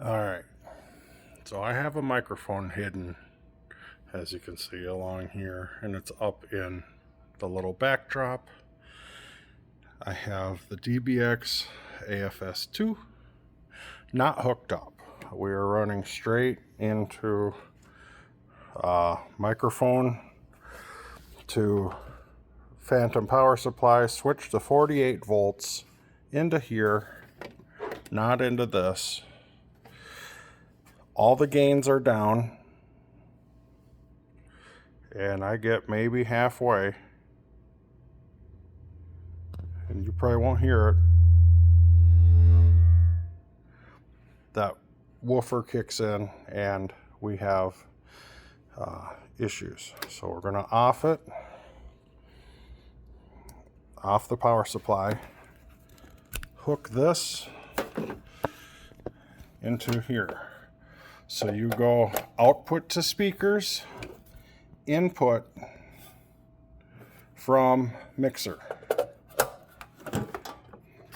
Alright, so I have a microphone hidden, as you can see along here, and it's up in the little backdrop. I have the DBX AFS2 not hooked up. We are running straight into microphone to phantom power supply, switch to 48 volts into here, not into this. All the gains are down, and I get maybe halfway, and you probably won't hear it. That woofer kicks in and we have issues. So we're going to off it, off the power supply, hook this into here. So you go output to speakers, input from mixer.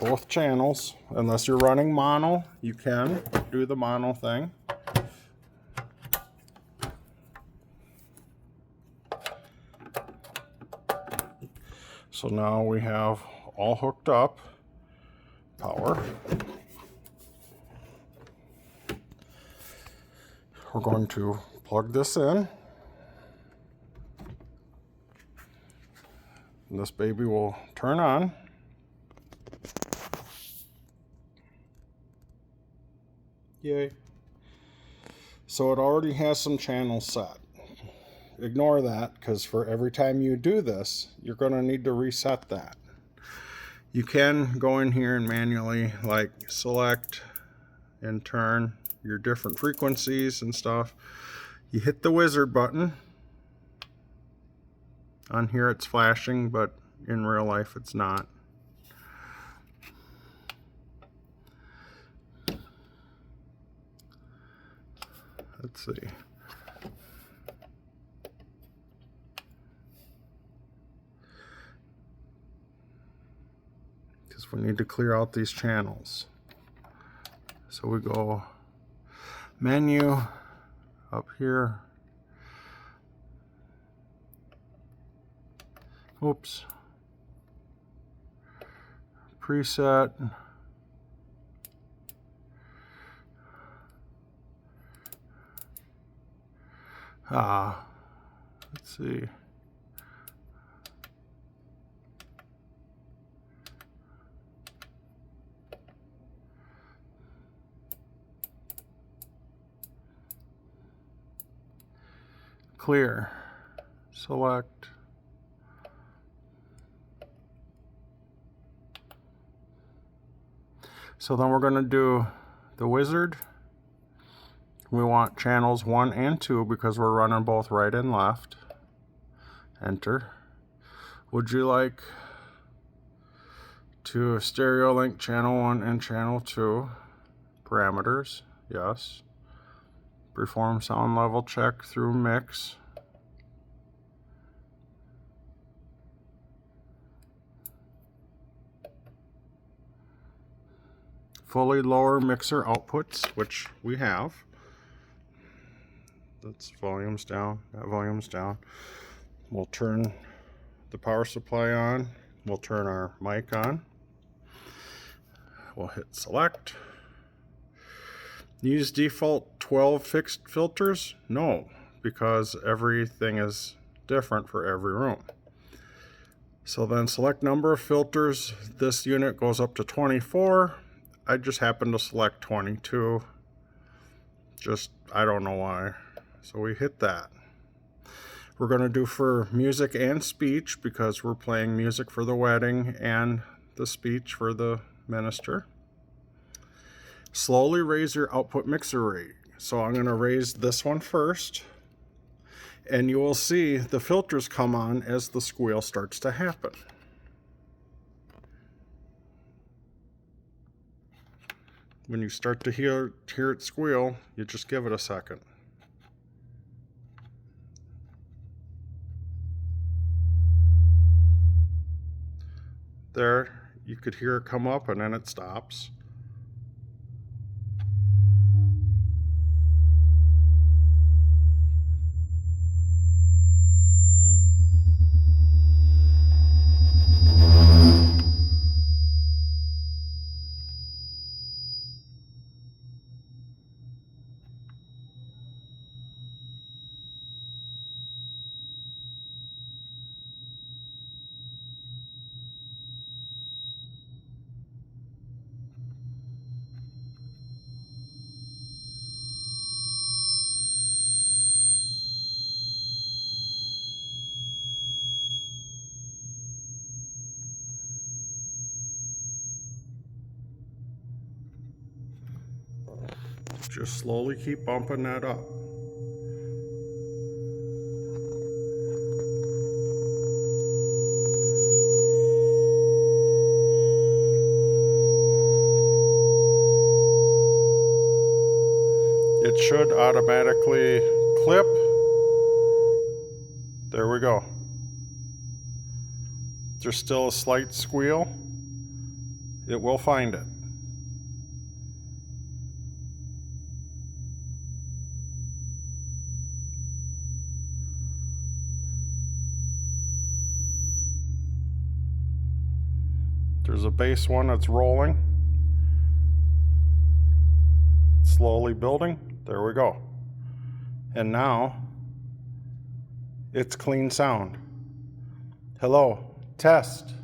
Both channels, unless you're running mono, you can do the mono thing. So now we have all hooked up power. We're going to plug this in. And this baby will turn on. Yay. So it already has some channels set. Ignore that, because for every time you do this, you're going to need to reset that. You can go in here and manually select and turn your different frequencies and stuff. You hit the wizard button. On here it's flashing, but in real life it's not. Let's see. Because we need to clear out these channels. So we go menu up here. Oops. Preset. Let's see. Clear. Select. So then we're going to do the wizard. We want channels 1 and 2 because we're running both right and left. Enter. Would you like to stereo link channel 1 and channel 2? Parameters, yes. Perform sound level check through mix. Fully lower mixer outputs, which we have. That's volumes down, that volume's down. We'll turn the power supply on. We'll turn our mic on. We'll hit select. Use default 12 fixed filters? No, because everything is different for every room. So then select number of filters. This unit goes up to 24. I just happen to select 22. I don't know why. So we hit that. We're going to do for music and speech because we're playing music for the wedding and the speech for the minister. Slowly raise your output mixer rate. So I'm going to raise this one first, and you will see the filters come on as the squeal starts to happen. When you start to hear it squeal, you just give it a second. There, you could hear it come up and then it stops. Just slowly keep bumping that up. It should automatically clip. There we go. There's still a slight squeal. It will find it. There's a base one that's rolling. Slowly building. There we go. And now it's clean sound. Hello, test,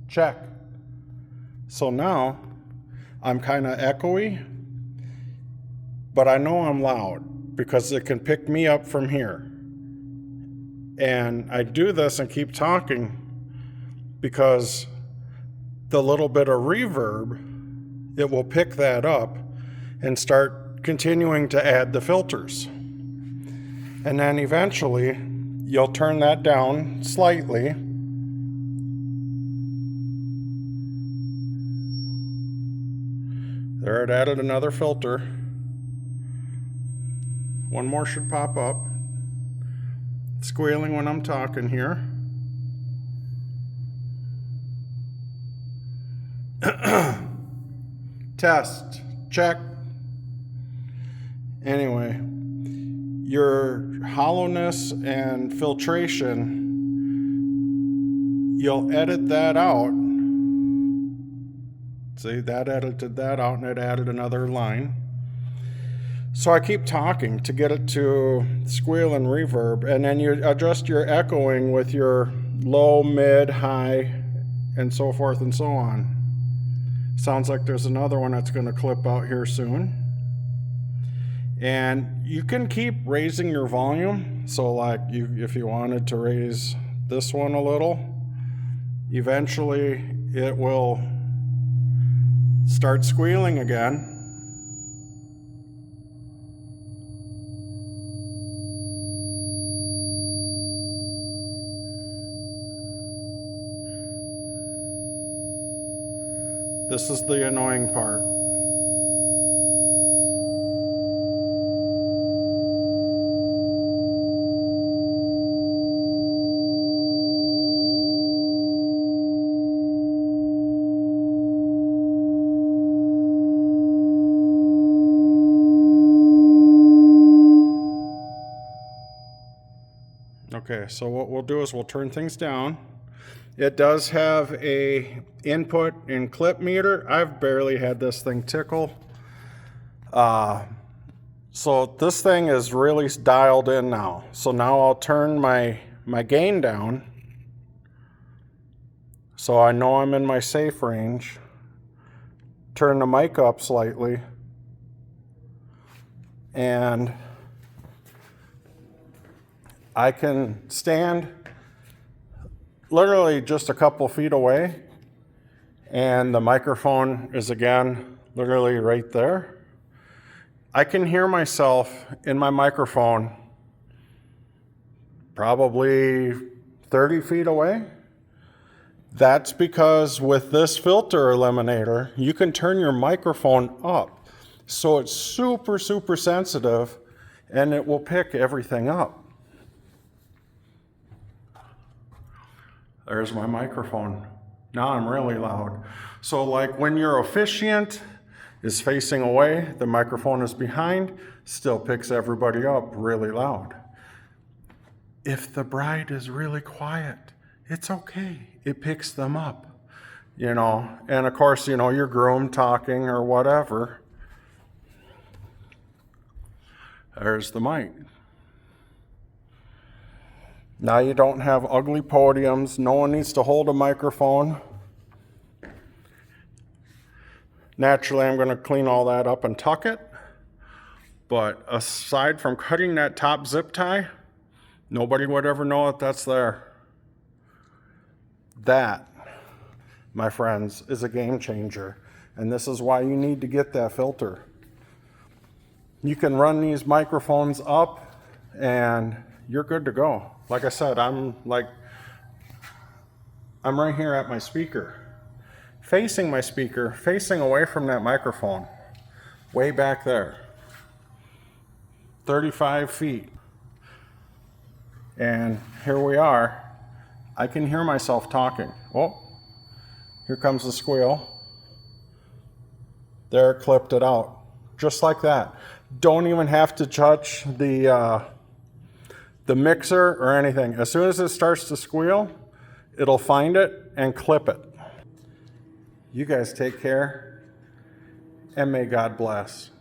check. So now I'm kind of echoey, but I know I'm loud because it can pick me up from here. And I do this and keep talking because the little bit of reverb, it will pick that up and start continuing to add the filters. And then eventually you'll turn that down slightly. There, it added another filter. One more should pop up. Squealing when I'm talking here. Test, check. Anyway, your hollowness and filtration, you'll edit that out. See, that edited that out and it added another line. So I keep talking to get it to squeal and reverb, and then you adjust your echoing with your low, mid, high, and so forth and so on. Sounds like there's another one that's going to clip out here soon. And you can keep raising your volume. So like if you wanted to raise this one a little, eventually it will start squealing again. This is the annoying part. Okay, so what we'll do is we'll turn things down. It does have a input and clip meter. I've barely had this thing tickle. So this thing is really dialed in now. So now I'll turn my gain down so I know I'm in my safe range. Turn the mic up slightly. And I can stand literally just a couple feet away, and the microphone is again literally right there. I can hear myself in my microphone probably 30 feet away. That's because with this filter eliminator, you can turn your microphone up so it's super, super sensitive and it will pick everything up. There's my microphone. Now I'm really loud. So like when your officiant is facing away, the microphone is behind, still picks everybody up really loud. If the bride is really quiet, it's okay. It picks them up, you know. And of course, you know, your groom talking or whatever. There's the mic. Now you don't have ugly podiums. No one needs to hold a microphone. Naturally, I'm going to clean all that up and tuck it. But aside from cutting that top zip tie, nobody would ever know that that's there. That, my friends, is a game changer. And this is why you need to get that filter. You can run these microphones up and you're good to go. Like I said, I'm right here at my speaker, facing my speaker, facing away from that microphone, way back there, 35 feet. And here we are. I can hear myself talking. Oh, here comes the squeal. There, clipped it out. Just like that. Don't even have to touch the mixer or anything. As soon as it starts to squeal, it'll find it and clip it. You guys take care, and may God bless.